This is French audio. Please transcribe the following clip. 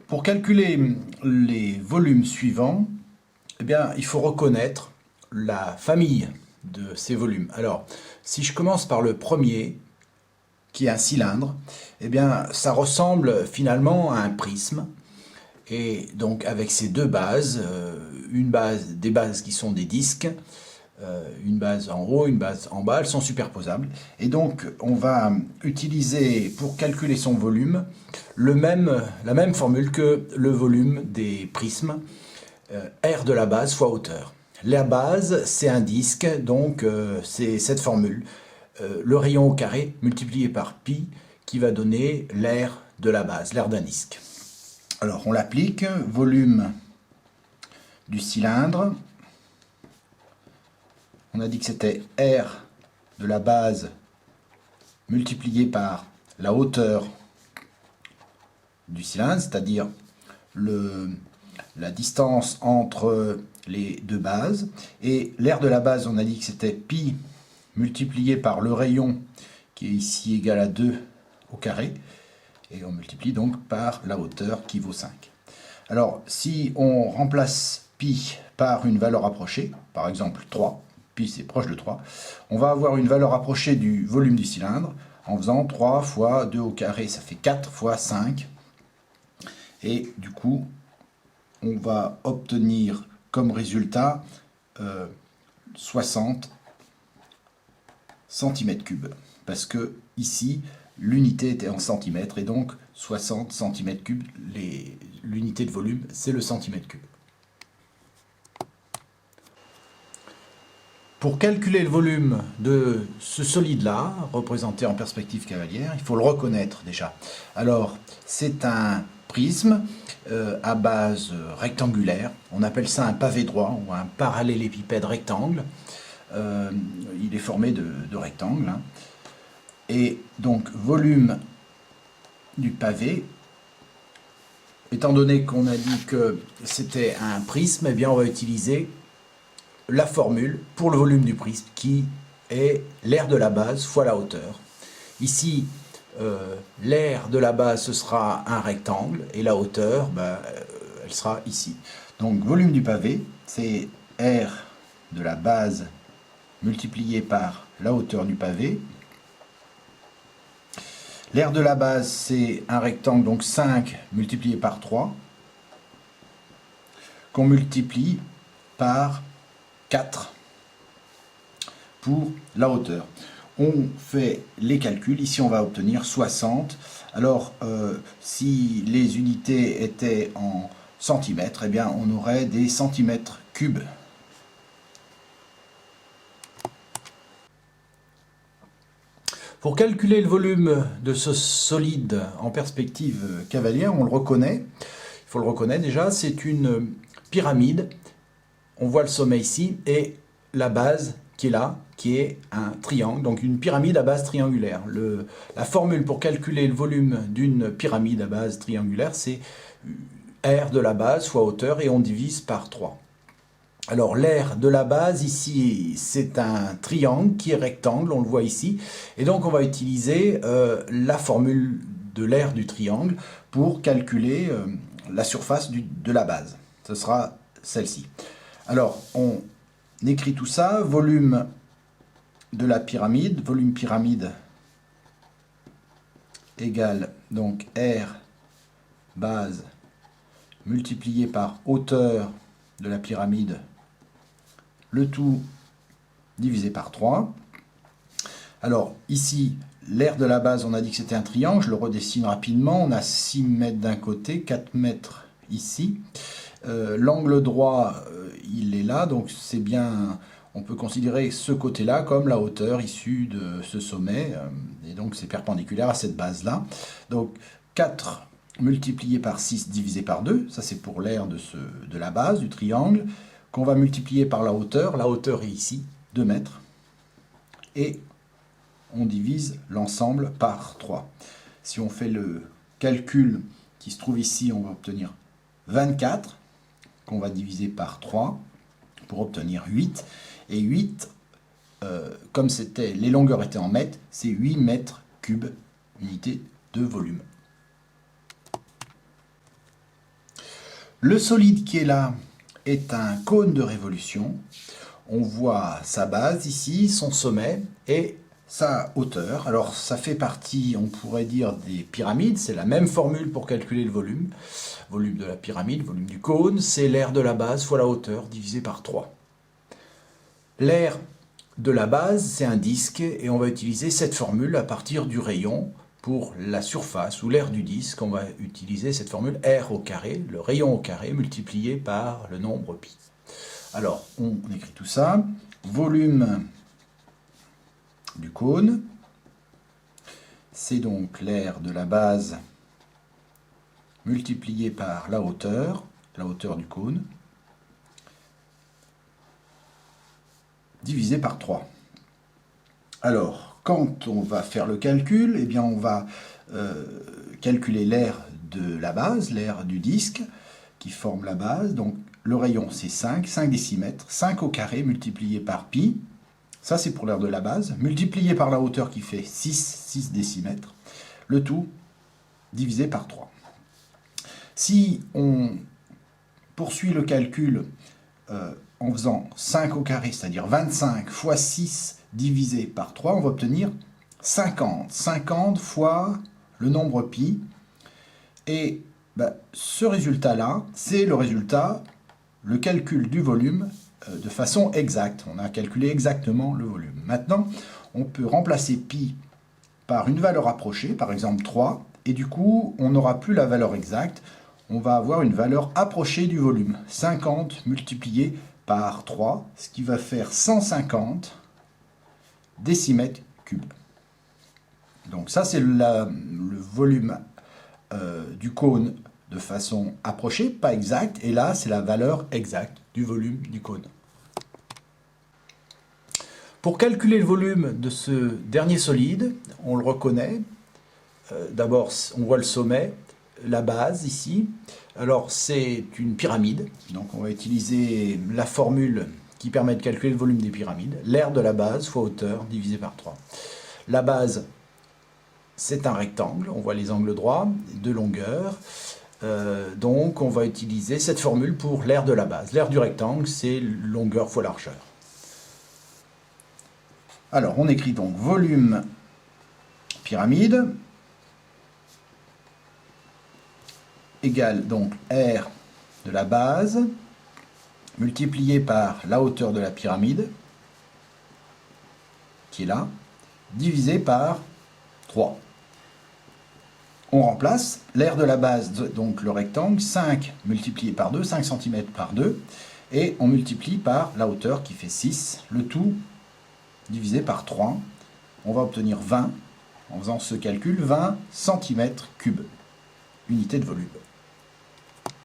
Pour calculer les volumes suivants, eh bien, il faut reconnaître la famille de ces volumes. Alors, si je commence par le premier, qui est un cylindre, eh bien, ça ressemble finalement à un prisme. Et donc, avec ces deux bases, des bases qui sont des disques, une base en haut, une base en bas, elles sont superposables. Et donc, on va utiliser, pour calculer son volume, la même formule que le volume des prismes, R de la base fois hauteur. La base, c'est un disque, donc c'est cette formule. Le rayon au carré multiplié par pi qui va donner l'aire de la base, l'aire d'un disque. Alors, on l'applique, volume du cylindre. On a dit que c'était R de la base multiplié par la hauteur du cylindre, c'est-à-dire la distance entre les deux bases. Et l'aire de la base, on a dit que c'était pi multiplié par le rayon, qui est ici égal à 2 au carré. Et on multiplie donc par la hauteur qui vaut 5. Alors, si on remplace pi par une valeur approchée, par exemple 3, pi c'est proche de 3, on va avoir une valeur approchée du volume du cylindre en faisant 3 fois 2 au carré, ça fait 4 fois 5. Et du coup, on va obtenir comme résultat 60 cm3. Parce que ici, l'unité était en centimètres et donc 60 cm3, l'unité de volume, c'est le centimètre cube. Pour calculer le volume de ce solide-là, représenté en perspective cavalière, il faut le reconnaître déjà. Alors, c'est un prisme à base rectangulaire. On appelle ça un pavé droit ou un parallélépipède rectangle. Il est formé de rectangles. Hein. Et donc, volume du pavé, étant donné qu'on a dit que c'était un prisme, eh bien on va utiliser la formule pour le volume du prisme qui est l'aire de la base fois la hauteur. Ici, l'aire de la base, ce sera un rectangle et la hauteur, elle sera ici. Donc, volume du pavé, c'est R de la base multiplié par la hauteur du pavé. L'aire de la base, c'est un rectangle, donc 5 multiplié par 3, qu'on multiplie par 4 pour la hauteur. On fait les calculs, ici on va obtenir 60. Alors, si les unités étaient en centimètres, eh bien on aurait des centimètres cubes. Pour calculer le volume de ce solide en perspective cavalière, on le reconnaît. Il faut le reconnaître déjà, c'est une pyramide. On voit le sommet ici et la base qui est là, qui est un triangle, donc une pyramide à base triangulaire. La formule pour calculer le volume d'une pyramide à base triangulaire, c'est R de la base fois hauteur et on divise par 3. Alors l'aire de la base ici, c'est un triangle qui est rectangle, on le voit ici. Et donc on va utiliser la formule de l'aire du triangle pour calculer la surface de la base. Ce sera celle-ci. Alors on écrit tout ça, volume de la pyramide, volume pyramide égale donc R base multiplié par hauteur de la pyramide, le tout divisé par 3. Alors ici, l'aire de la base, on a dit que c'était un triangle, je le redessine rapidement. On a 6 mètres d'un côté, 4 mètres ici. L'angle droit, il est là, donc c'est bien, on peut considérer ce côté-là comme la hauteur issue de ce sommet, et donc c'est perpendiculaire à cette base-là. Donc 4 multiplié par 6 divisé par 2, ça c'est pour l'aire de la base, du triangle, qu'on va multiplier par la hauteur est ici, 2 mètres, et on divise l'ensemble par 3. Si on fait le calcul qui se trouve ici, on va obtenir 24, qu'on va diviser par 3 pour obtenir 8. Et 8, comme les longueurs étaient en mètres, c'est 8 mètres cubes, unité de volume. Le solide qui est là est un cône de révolution. On voit sa base ici, son sommet et sa hauteur. Alors ça fait partie, on pourrait dire, des pyramides. C'est la même formule pour calculer le volume. Volume de la pyramide, volume du cône, c'est l'aire de la base fois la hauteur divisé par 3. L'aire de la base, c'est un disque et on va utiliser cette formule à partir du rayon. Pour la surface ou l'aire du disque, on va utiliser cette formule R au carré, le rayon au carré multiplié par le nombre pi. Alors, on écrit tout ça. Volume du cône, c'est donc l'aire de la base multiplié par la hauteur du cône, divisé par 3. Alors, quand on va faire le calcul, eh bien on va calculer l'aire de la base, l'aire du disque, qui forme la base. Donc le rayon c'est 5 décimètres, 5 au carré multiplié par pi, ça c'est pour l'aire de la base, multiplié par la hauteur qui fait 6 décimètres, le tout divisé par 3. Si on poursuit le calcul en faisant 5 au carré, c'est-à-dire 25 fois 6 divisé par 3, on va obtenir 50. 50 fois le nombre pi. Et ce résultat-là, c'est le résultat, le calcul du volume de façon exacte. On a calculé exactement le volume. Maintenant, on peut remplacer pi par une valeur approchée, par exemple 3, et du coup, on n'aura plus la valeur exacte. On va avoir une valeur approchée du volume. 50 multiplié par 3, ce qui va faire 150 décimètres cubes. Donc ça, c'est le volume du cône de façon approchée, pas exacte, et là, c'est la valeur exacte du volume du cône. Pour calculer le volume de ce dernier solide, on le reconnaît. D'abord, on voit le sommet, la base ici. Alors, c'est une pyramide, donc on va utiliser la formule qui permet de calculer le volume des pyramides. L'aire de la base fois hauteur divisé par 3. La base, c'est un rectangle, on voit les angles droits, de longueur. Donc on va utiliser cette formule pour l'aire de la base. L'aire du rectangle, c'est longueur fois largeur. Alors on écrit donc volume pyramide égale donc R de la base multiplié par la hauteur de la pyramide, qui est là, divisé par 3. On remplace l'aire de la base, donc le rectangle, 5 multiplié par 2, 5 cm par 2, et on multiplie par la hauteur qui fait 6, le tout divisé par 3. On va obtenir 20, en faisant ce calcul, 20 cm3, unité de volume.